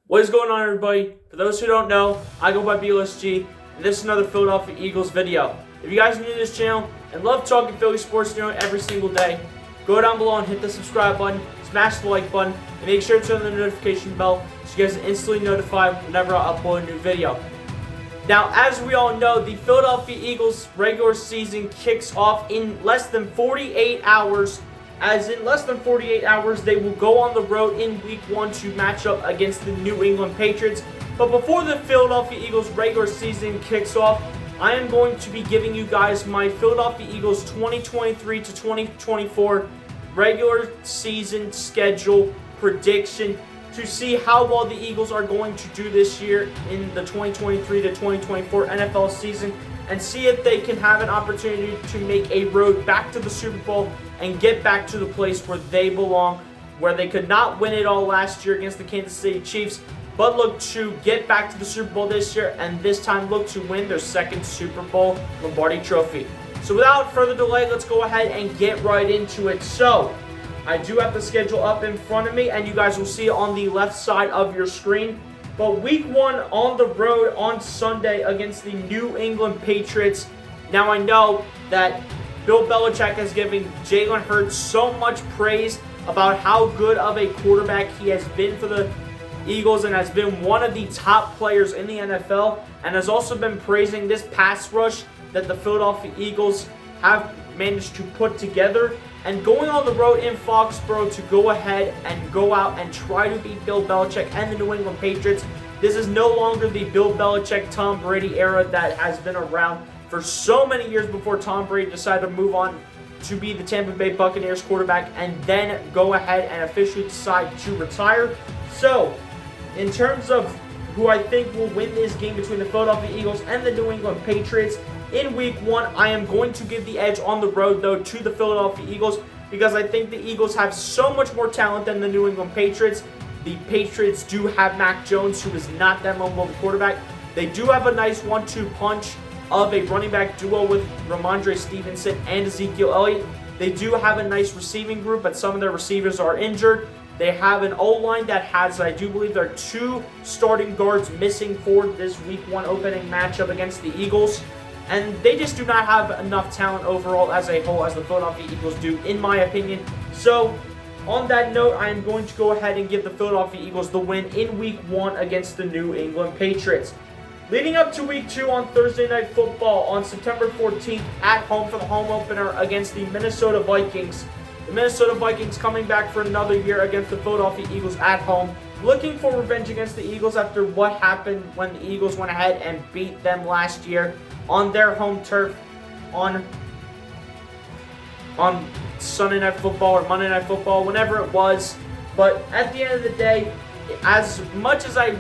What is going on, everybody? For those who don't know, I go by BLSG, and this is another Philadelphia Eagles video. If you guys are new to this channel and love talking Philly sports every single day, go down below and hit the subscribe button, smash the like button, and make sure to turn on the notification bell so you guys are instantly notified whenever I upload a new video. Now, as we all know, the Philadelphia Eagles regular season kicks off in less than 48 hours. As in less than 48 hours, they will go on the road in Week 1 to match up against the New England Patriots. But before the Philadelphia Eagles regular season kicks off, I am going to be giving you guys my Philadelphia Eagles 2023 to 2024 regular season schedule prediction to see how well the Eagles are going to do this year in the 2023 to 2024 NFL season, and see if they can have an opportunity to make a road back to the Super Bowl and get back to the place where they belong, where they could not win it all last year against the Kansas City Chiefs, but look to get back to the Super Bowl this year, and this time look to win their second Super Bowl Lombardi Trophy. So without further delay, let's go ahead and get right into it. So, I do have the schedule up in front of me, and you guys will see it on the left side of your screen. But Week 1 on the road on Sunday against the New England Patriots. Now, I know that Bill Belichick has given Jalen Hurts so much praise about how good of a quarterback he has been for the Eagles and has been one of the top players in the NFL, and has also been praising this pass rush that the Philadelphia Eagles have managed to put together. And going on the road in Foxborough to go ahead and go out and try to beat Bill Belichick and the New England Patriots. This is no longer the Bill Belichick, Tom Brady era that has been around for so many years before Tom Brady decided to move on to be the Tampa Bay Buccaneers quarterback and then go ahead and officially decide to retire. So, in terms of who I think will win this game between the Philadelphia Eagles and the New England Patriots, in Week 1, I am going to give the edge on the road, though, to the Philadelphia Eagles because I think the Eagles have so much more talent than the New England Patriots. The Patriots do have Mac Jones, who is not that mobile of a quarterback. They do have a nice 1-2 punch of a running back duo with Ramondre Stevenson and Ezekiel Elliott. They do have a nice receiving group, but some of their receivers are injured. They have an O-line that has, I do believe, there are 2 starting guards missing for this Week 1 opening matchup against the Eagles. And they just do not have enough talent overall as a whole as the Philadelphia Eagles do, in my opinion. So, on that note, I am going to go ahead and give the Philadelphia Eagles the win in Week 1 against the New England Patriots. Leading up to Week 2 on Thursday Night Football on September 14th at home for the home opener against the Minnesota Vikings. The Minnesota Vikings coming back for another year against the Philadelphia Eagles at home, looking for revenge against the Eagles after what happened when the Eagles went ahead and beat them last year on their home turf on Sunday Night Football or Monday Night Football, whenever it was. But at the end of the day, as much as I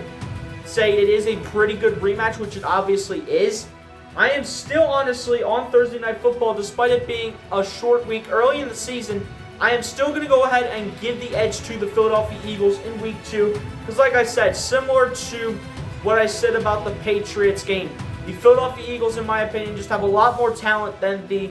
say it is a pretty good rematch, which it obviously is, I am still honestly on Thursday Night Football, despite it being a short week early in the season, I am still going to go ahead and give the edge to the Philadelphia Eagles in Week 2. Because like I said, similar to what I said about the Patriots game, the Philadelphia Eagles, in my opinion, just have a lot more talent than the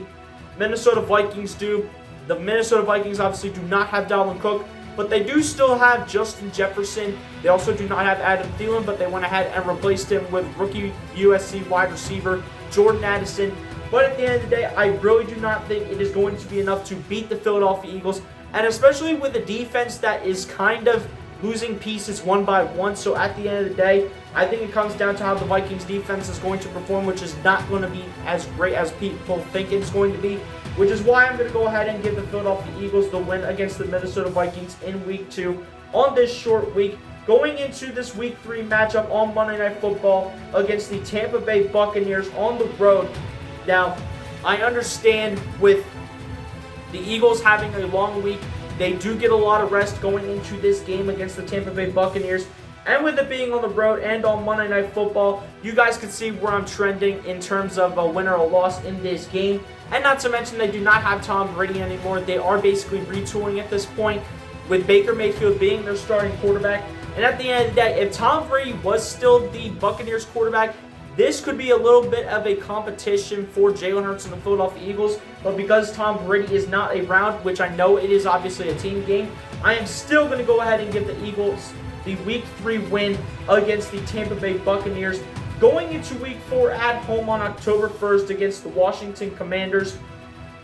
Minnesota Vikings do. The Minnesota Vikings obviously do not have Dalvin Cook, but they do still have Justin Jefferson. They also do not have Adam Thielen, but they went ahead and replaced him with rookie USC wide receiver Jordan Addison. But at the end of the day, I really do not think it is going to be enough to beat the Philadelphia Eagles, and especially with a defense that is kind of losing pieces one by one. So at the end of the day, I think it comes down to how the Vikings defense is going to perform, which is not going to be as great as people think it's going to be, which is why I'm going to go ahead and give the Philadelphia Eagles the win against the Minnesota Vikings in Week 2 on this short week, going into this Week 3 matchup on Monday Night Football against the Tampa Bay Buccaneers on the road. Now, I understand with the Eagles having a long week, they do get a lot of rest going into this game against the Tampa Bay Buccaneers. And with it being on the road and on Monday Night Football, you guys can see where I'm trending in terms of a win or a loss in this game. And not to mention, they do not have Tom Brady anymore. They are basically retooling at this point, with Baker Mayfield being their starting quarterback. And at the end of the day, if Tom Brady was still the Buccaneers quarterback, this could be a little bit of a competition for Jalen Hurts and the Philadelphia Eagles. But because Tom Brady is not around, which I know it is obviously a team game, I am still going to go ahead and give the Eagles the Week 3 win against the Tampa Bay Buccaneers. Going into Week 4 at home on October 1st against the Washington Commanders.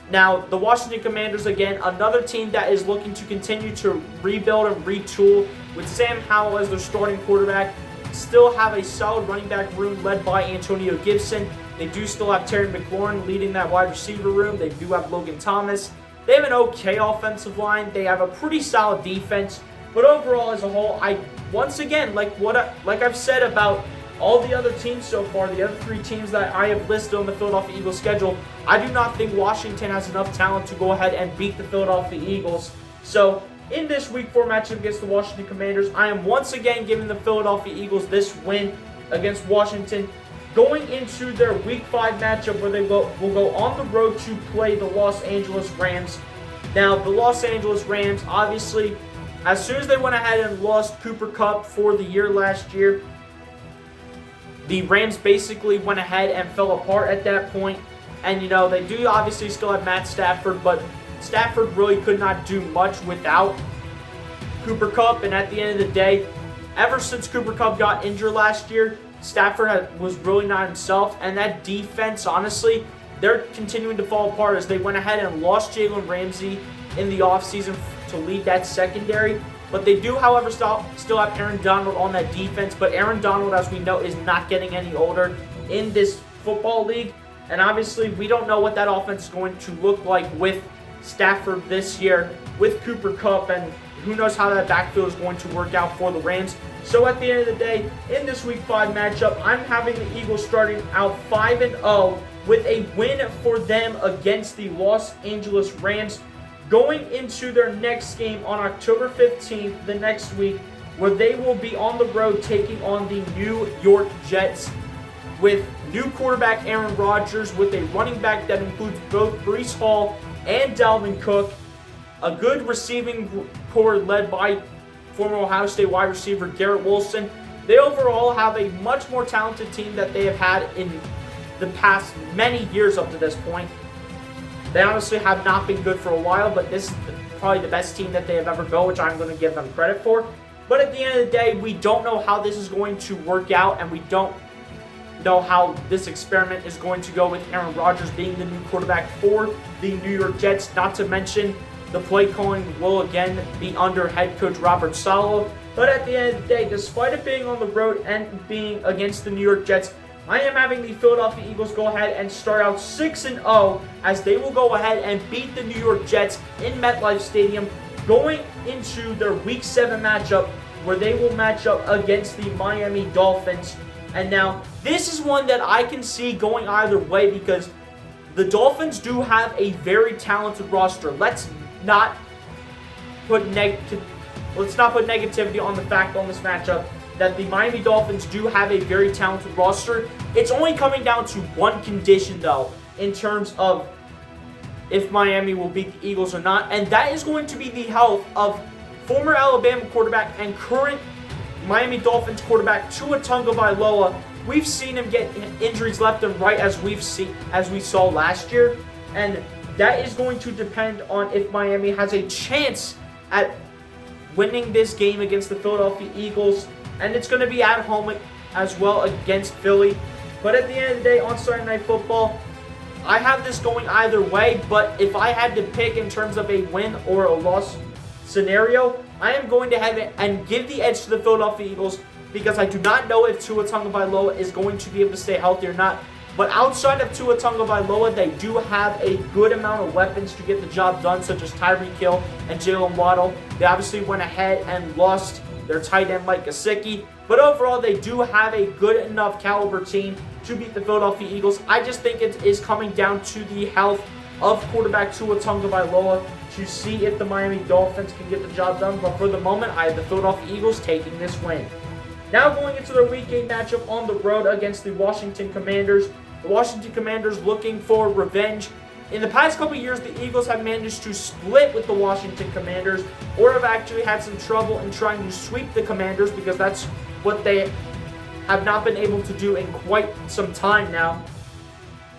Now, the Washington Commanders, again, another team that is looking to continue to rebuild and retool with Sam Howell as their starting quarterback. Still have a solid running back room led by Antonio Gibson. They do still have Terry McLaurin leading that wide receiver room. They do have Logan Thomas. They have an okay offensive line. They have a pretty solid defense. But overall, as a whole, once again, like I've said about all the other teams so far, the other 3 teams that I have listed on the Philadelphia Eagles schedule, I do not think Washington has enough talent to go ahead and beat the Philadelphia Eagles. So, in this Week 4 matchup against the Washington Commanders, I am once again giving the Philadelphia Eagles this win against Washington. Going into their Week 5 matchup where they will go on the road to play the Los Angeles Rams. Now, the Los Angeles Rams, obviously, as soon as they went ahead and lost Cooper Kupp for the year last year, the Rams basically went ahead and fell apart at that point. And, they do obviously still have Matt Stafford, but Stafford really could not do much without Cooper Kupp. And at the end of the day, ever since Cooper Kupp got injured last year, Stafford was really not himself. And that defense, honestly, they're continuing to fall apart as they went ahead and lost Jalen Ramsey in the offseason to lead that secondary. But they do, however, still have Aaron Donald on that defense. But Aaron Donald, as we know, is not getting any older in this football league. And obviously, we don't know what that offense is going to look like with Stafford this year, with Cooper Kupp, and who knows how that backfield is going to work out for the Rams. So at the end of the day, in this Week 5 matchup, I'm having the Eagles starting out 5-0 with a win for them against the Los Angeles Rams, going into their next game on October 15th, the next week, where they will be on the road taking on the New York Jets with new quarterback Aaron Rodgers, with a running back that includes both Breece Hall and Dalvin Cook, a good receiving core led by former Ohio State wide receiver Garrett Wilson. They overall have a much more talented team that they have had in the past many years up to this point. They honestly have not been good for a while, but this is probably the best team that they have ever built, which I'm going to give them credit for. But at the end of the day, we don't know how this is going to work out, and we don't know how this experiment is going to go with Aaron Rodgers being the new quarterback for the New York Jets. Not to mention, the play calling will again be under head coach Robert Saleh. But at the end of the day, despite it being on the road and being against the New York Jets, I am having the Philadelphia Eagles go ahead and start out 6-0 as they will go ahead and beat the New York Jets in MetLife Stadium, going into their Week 7 matchup where they will match up against the Miami Dolphins. And now, this is one that I can see going either way because the Dolphins do have a very talented roster. Let's not put negativity on the fact on this matchup that the Miami Dolphins do have a very talented roster. It's only coming down to one condition, though, in terms of if Miami will beat the Eagles or not, and that is going to be the health of former Alabama quarterback and current Miami Dolphins quarterback Tua Tagovailoa. We've seen him get injuries left and right as we saw last year, and that is going to depend on if Miami has a chance at winning this game against the Philadelphia Eagles, and it's going to be at home as well against Philly. But at the end of the day, on Sunday Night Football, I have this going either way, but if I had to pick in terms of a win or a loss scenario, I am going to have it and give the edge to the Philadelphia Eagles because I do not know if Tua Tagovailoa is going to be able to stay healthy or not. But outside of Tua Tagovailoa, they do have a good amount of weapons to get the job done, such as Tyreek Hill and Jalen Waddle. They obviously went ahead and lost their tight end Mike Gesicki, but overall they do have a good enough caliber team to beat the Philadelphia Eagles. I just think it is coming down to the health of quarterback Tua Tagovailoa to see if the Miami Dolphins can get the job done. But for the moment, I have the Philadelphia Eagles taking this win. Now going into their Week 8 matchup on the road against the Washington Commanders. The Washington Commanders looking for revenge. In the past couple years, the Eagles have managed to split with the Washington Commanders, or have actually had some trouble in trying to sweep the Commanders because that's what they have not been able to do in quite some time now.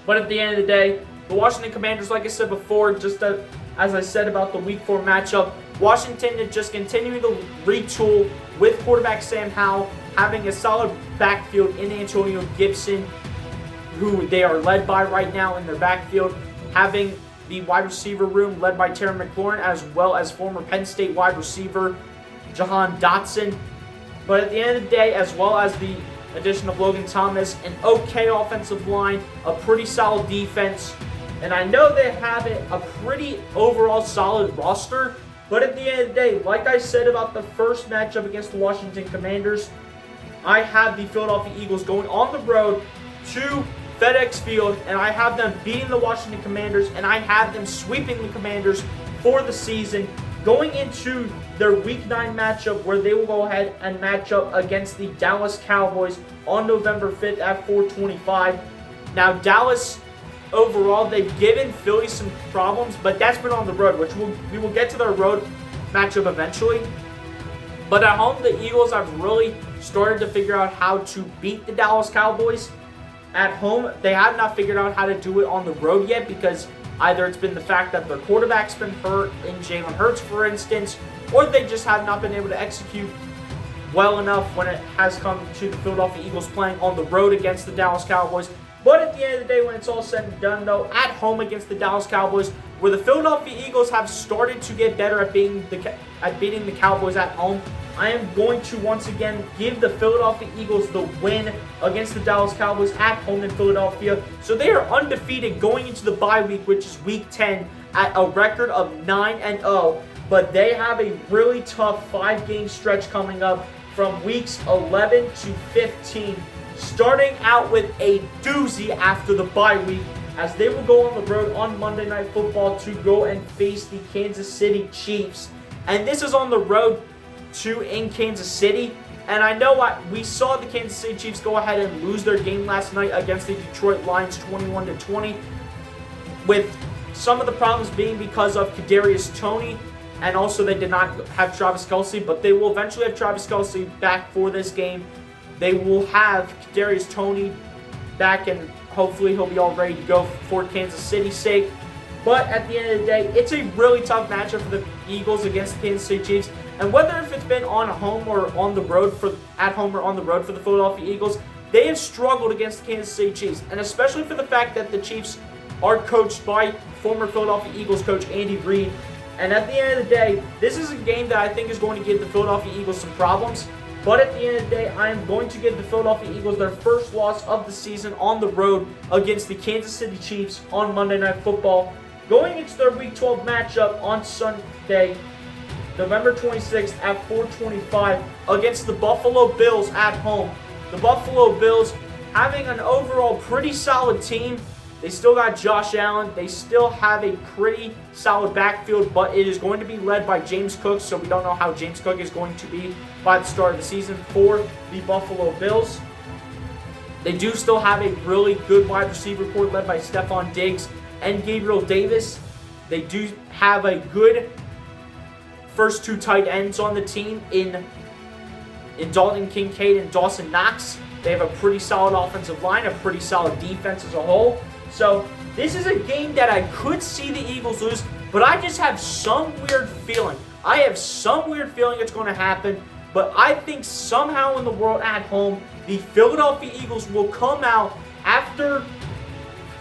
But at the end of the day, the Washington Commanders, like I said before, just as I said about the Week 4 matchup, Washington is just continuing to retool with quarterback Sam Howell, having a solid backfield in Antonio Gibson, who they are led by right now in their backfield, having the wide receiver room led by Terry McLaurin, as well as former Penn State wide receiver Jahan Dotson. But at the end of the day, as well as the addition of Logan Thomas, an okay offensive line, a pretty solid defense, and I know they have a pretty overall solid roster, but at the end of the day, like I said about the first matchup against the Washington Commanders, I have the Philadelphia Eagles going on the road to FedEx Field, and I have them beating the Washington Commanders, and I have them sweeping the Commanders for the season, going into their Week 9 matchup where they will go ahead and match up against the Dallas Cowboys on November 5th at 4:25. Now, Dallas, overall, they've given Philly some problems, but that's been on the road, which we will get to their road matchup eventually. But at home, the Eagles have really started to figure out how to beat the Dallas Cowboys. At home, they have not figured out how to do it on the road yet, because either it's been the fact that their quarterback's been hurt in Jalen Hurts, for instance, or they just have not been able to execute well enough when it has come to the Philadelphia Eagles playing on the road against the Dallas Cowboys. But at the end of the day, when it's all said and done, though, at home against the Dallas Cowboys, where the Philadelphia Eagles have started to get better at beating the Cowboys at home, I am going to once again give the Philadelphia Eagles the win against the Dallas Cowboys at home in Philadelphia. So they are undefeated going into the bye week, which is Week 10, at a record of 9-0. But they have a really tough 5-game stretch coming up from weeks 11 to 15, starting out with a doozy after the bye week, as they will go on the road on Monday Night Football to go and face the Kansas City Chiefs. And this is on the road in Kansas City. And I know we saw the Kansas City Chiefs go ahead and lose their game last night against the Detroit Lions 21-20, with some of the problems being because of Kadarius Toney, and also they did not have Travis Kelce, but they will eventually have Travis Kelce back for this game. They will have Kadarius Toney back, and hopefully he'll be all ready to go for Kansas City's sake. But at the end of the day, it's a really tough matchup for the Eagles against the Kansas City Chiefs. And whether if it's been on home or on the road at home or on the road for the Philadelphia Eagles, they have struggled against the Kansas City Chiefs. And especially for the fact that the Chiefs are coached by former Philadelphia Eagles coach Andy Reid. And at the end of the day, this is a game that I think is going to give the Philadelphia Eagles some problems. But at the end of the day, I am going to give the Philadelphia Eagles their first loss of the season on the road against the Kansas City Chiefs on Monday Night Football, going into their Week 12 matchup on Sunday, November 26th at 4:25 against the Buffalo Bills at home. The Buffalo Bills having an overall pretty solid team. They still got Josh Allen. They still have a pretty solid backfield, but it is going to be led by James Cook, so we don't know how James Cook is going to be by the start of the season for the Buffalo Bills. They do still have a really good wide receiver core led by Stephon Diggs and Gabriel Davis. They do have a good first two tight ends on the team in Dalton Kincaid and Dawson Knox. They have a pretty solid offensive line, a pretty solid defense as a whole. So this is a game that I could see the Eagles lose, but I just have some weird feeling. It's going to happen, but I think somehow in the world at home, the Philadelphia Eagles will come out after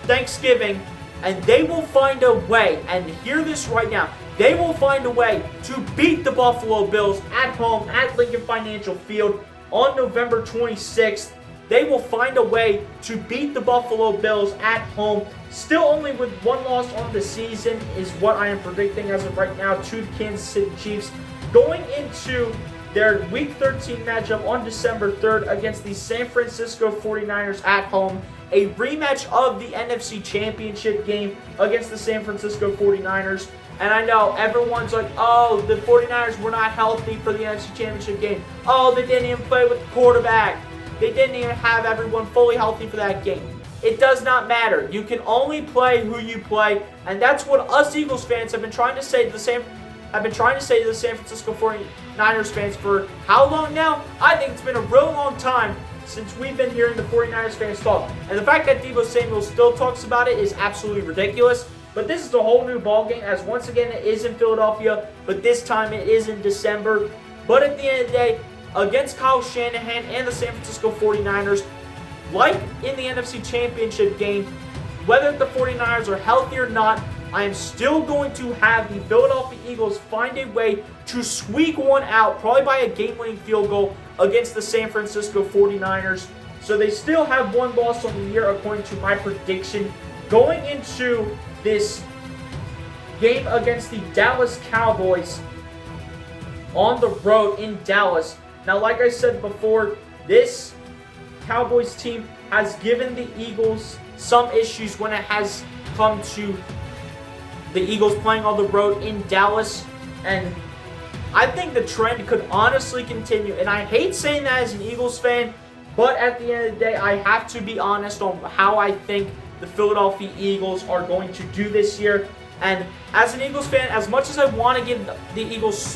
Thanksgiving, and they will find a way, and hear this right now, they will find a way to beat the Buffalo Bills at home at Lincoln Financial Field on November 26th. They will find a way to beat the Buffalo Bills at home, still only with one loss on the season is what I am predicting as of right now to the Kansas City Chiefs, going into their Week 13 matchup on December 3rd against the San Francisco 49ers at home, a rematch of the NFC Championship game against the San Francisco 49ers. And I know everyone's like, oh, the 49ers were not healthy for the NFC Championship game. Oh, they didn't even play with the quarterback. They didn't even have everyone fully healthy for that game. It does not matter. You can only play who you play, and that's what us Eagles fans have been trying to say to the San Francisco 49ers fans for how long now? I think it's been a real long time since we've been hearing the 49ers fans talk. And the fact that Deebo Samuel still talks about it is absolutely ridiculous. But this is a whole new ballgame, as once again it is in Philadelphia, but this time it is in December. But at the end of the day, against Kyle Shanahan and the San Francisco 49ers. Like in the NFC Championship game, whether the 49ers are healthy or not, I am still going to have the Philadelphia Eagles find a way to squeak one out, probably by a game-winning field goal against the San Francisco 49ers. So they still have one loss on the year according to my prediction. Going into this game against the Dallas Cowboys on the road in Dallas. Now, like I said before, this Cowboys team has given the Eagles some issues when it has come to the Eagles playing on the road in Dallas, and I think the trend could honestly continue. And I hate saying that as an Eagles fan, but at the end of the day, I have to be honest on how I think the Philadelphia Eagles are going to do this year. And as an Eagles fan, as much as I want to give the Eagles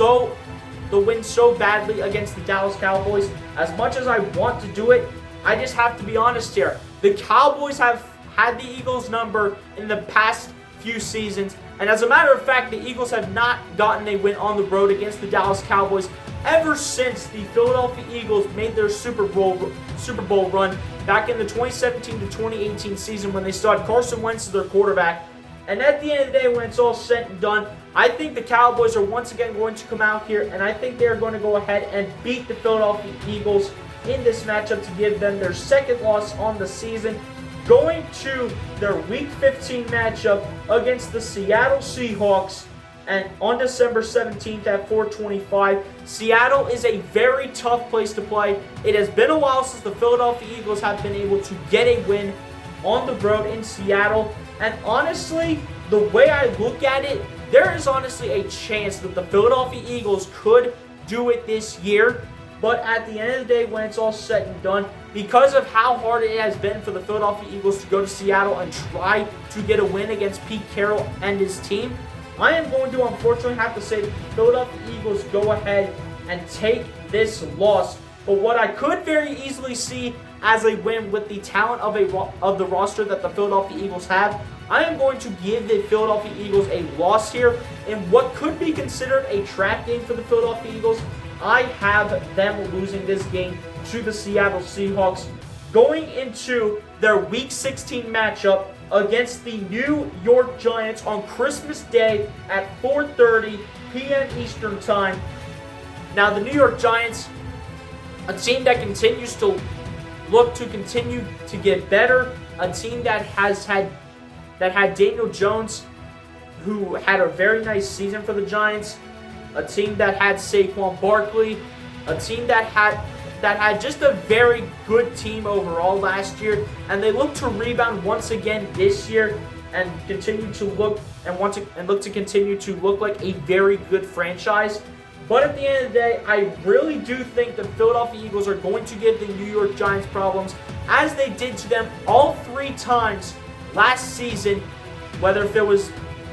the win so badly against the Dallas Cowboys, as much as I want to do it, I just have to be honest here. The Cowboys have had the Eagles' number in the past few seasons, and as a matter of fact, the Eagles have not gotten a win on the road against the Dallas Cowboys ever since the Philadelphia Eagles made their Super Bowl run back in the 2017 to 2018 season when they started Carson Wentz as their quarterback. And at the end of the day, when it's all said and done, I think the Cowboys are once again going to come out here, and I think they're going to go ahead and beat the Philadelphia Eagles in this matchup to give them their second loss on the season. Going to their Week 15 matchup against the Seattle Seahawks, and on December 17th at 4:25. Seattle is a very tough place to play. It has been a while since the Philadelphia Eagles have been able to get a win on the road in Seattle. And honestly, the way I look at it, there is honestly a chance that the Philadelphia Eagles could do it this year. But at the end of the day, when it's all said and done, because of how hard it has been for the Philadelphia Eagles to go to Seattle and try to get a win against Pete Carroll and his team, I am going to unfortunately have to say that the Philadelphia Eagles go ahead and take this loss. But what I could very easily see as a win with the talent of the roster that the Philadelphia Eagles have, I am going to give the Philadelphia Eagles a loss here in what could be considered a trap game for the Philadelphia Eagles. I have them losing this game to the Seattle Seahawks, going into their Week 16 matchup against the New York Giants on Christmas Day at 4:30 p.m. Eastern Time. Now, the New York Giants, a team that continues to look to continue to get better, a team that had Daniel Jones, who had a very nice season for the Giants, a team that had Saquon Barkley, a team that had just a very good team overall last year, and they look to rebound once again this year and continue to look to continue to look like a very good franchise. But at the end of the day, I really do think the Philadelphia Eagles are going to give the New York Giants problems, as they did to them all 3 times last season, whether if it was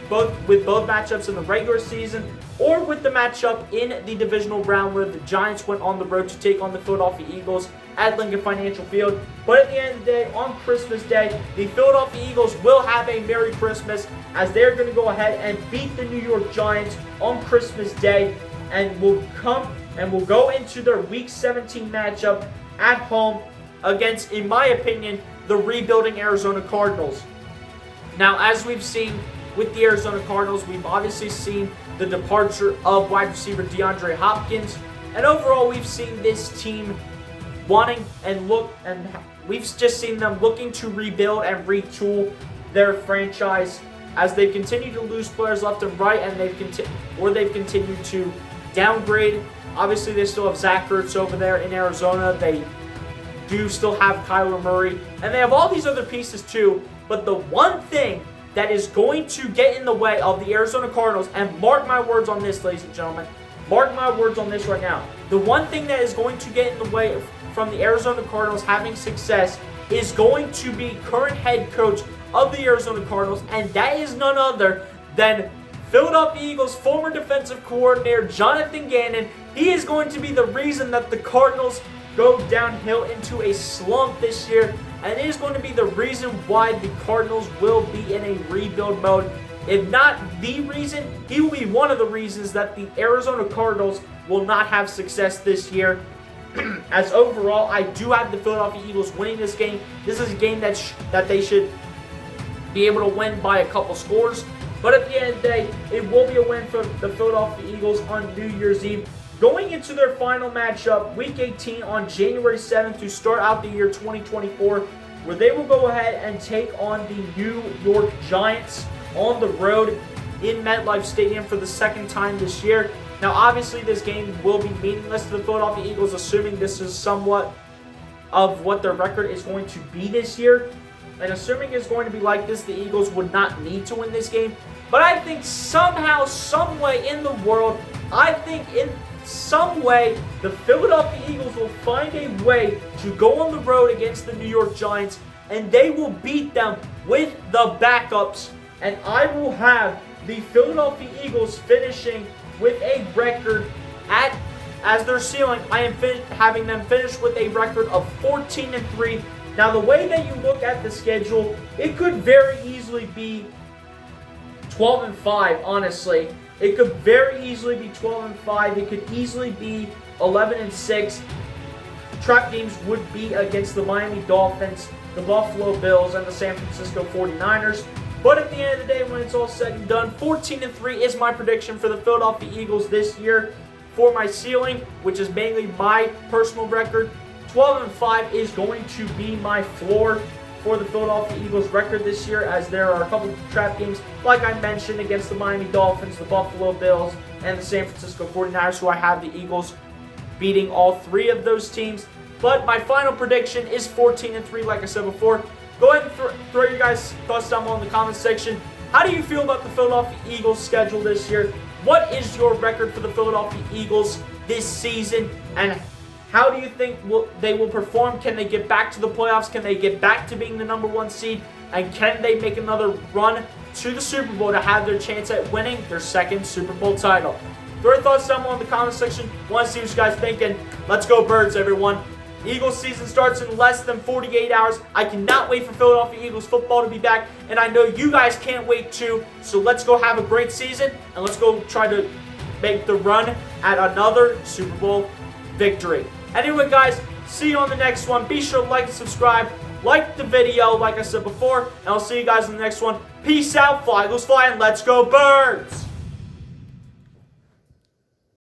both matchups in the regular season or with the matchup in the divisional round where the Giants went on the road to take on the Philadelphia Eagles at Lincoln Financial Field. But at the end of the day, on Christmas Day, the Philadelphia Eagles will have a Merry Christmas, as they're going to go ahead and beat the New York Giants on Christmas Day, and will go into their Week 17 matchup at home against, in my opinion, the rebuilding Arizona Cardinals. Now, as we've seen with the Arizona Cardinals, we've obviously seen the departure of wide receiver DeAndre Hopkins, and overall we've seen this team we've just seen them looking to rebuild and retool their franchise as they've continued to lose players left and right, and they've continued to downgrade. Obviously, they still have Zach Ertz over there in Arizona. They do still have Kyler Murray, and they have all these other pieces too. But the one thing that is going to get in the way of the Arizona Cardinals, and mark my words on this, ladies and gentlemen, mark my words on this right now, the one thing that is going to get in the way from the Arizona Cardinals having success is going to be current head coach of the Arizona Cardinals, and that is none other than Philadelphia Eagles former defensive coordinator Jonathan Gannon. He is going to be the reason that the Cardinals go downhill into a slump this year, and it is going to be the reason why the Cardinals will be in a rebuild mode. If not the reason, he will be one of the reasons that the Arizona Cardinals will not have success this year. as overall, I do have the Philadelphia Eagles winning this game. This is a game that they should be able to win by a couple scores. But at the end of the day, it will be a win for the Philadelphia Eagles on New Year's Eve. Going into their final matchup, Week 18 on January 7th to start out the year 2024, where they will go ahead and take on the New York Giants on the road in MetLife Stadium for the second time this year. Now, obviously, this game will be meaningless to the Philadelphia Eagles, assuming this is somewhat of what their record is going to be this year. And assuming it's going to be like this, the Eagles would not need to win this game. But I think somehow, some way in the world, the Philadelphia Eagles will find a way to go on the road against the New York Giants, and they will beat them with the backups. And I will have the Philadelphia Eagles finishing with a record as their ceiling. I am having them finish with a record of 14-3. Now, the way that you look at the schedule, it could very easily be 12-5, honestly. It could very easily be 12-5. It could easily be 11-6. Trap games would be against the Miami Dolphins, the Buffalo Bills, and the San Francisco 49ers. But at the end of the day, when it's all said and done, 14-3 is my prediction for the Philadelphia Eagles this year. For my ceiling, which is mainly my personal record, 12-5 is going to be my floor for the Philadelphia Eagles record this year, as there are a couple of trap games, like I mentioned, against the Miami Dolphins, the Buffalo Bills, and the San Francisco 49ers, who I have the Eagles beating all three of those teams. But my final prediction is 14-3, like I said before. Go ahead and throw your guys' thoughts down below in the comments section. How do you feel about the Philadelphia Eagles schedule this year? What is your record for the Philadelphia Eagles this season? And how do you think they will perform? Can they get back to the playoffs? Can they get back to being the #1 seed? And can they make another run to the Super Bowl to have their chance at winning their second Super Bowl title? Throw your thoughts down below in the comment section. Want to see what you guys thinking. Let's go Birds, everyone. Eagles season starts in less than 48 hours. I cannot wait for Philadelphia Eagles football to be back, and I know you guys can't wait too. So let's go have a great season, and let's go try to make the run at another Super Bowl victory. Anyway, guys, see you on the next one. Be sure to like and subscribe. Like the video, like I said before, and I'll see you guys in the next one. Peace out, fly Eagles fly, and let's go Birds!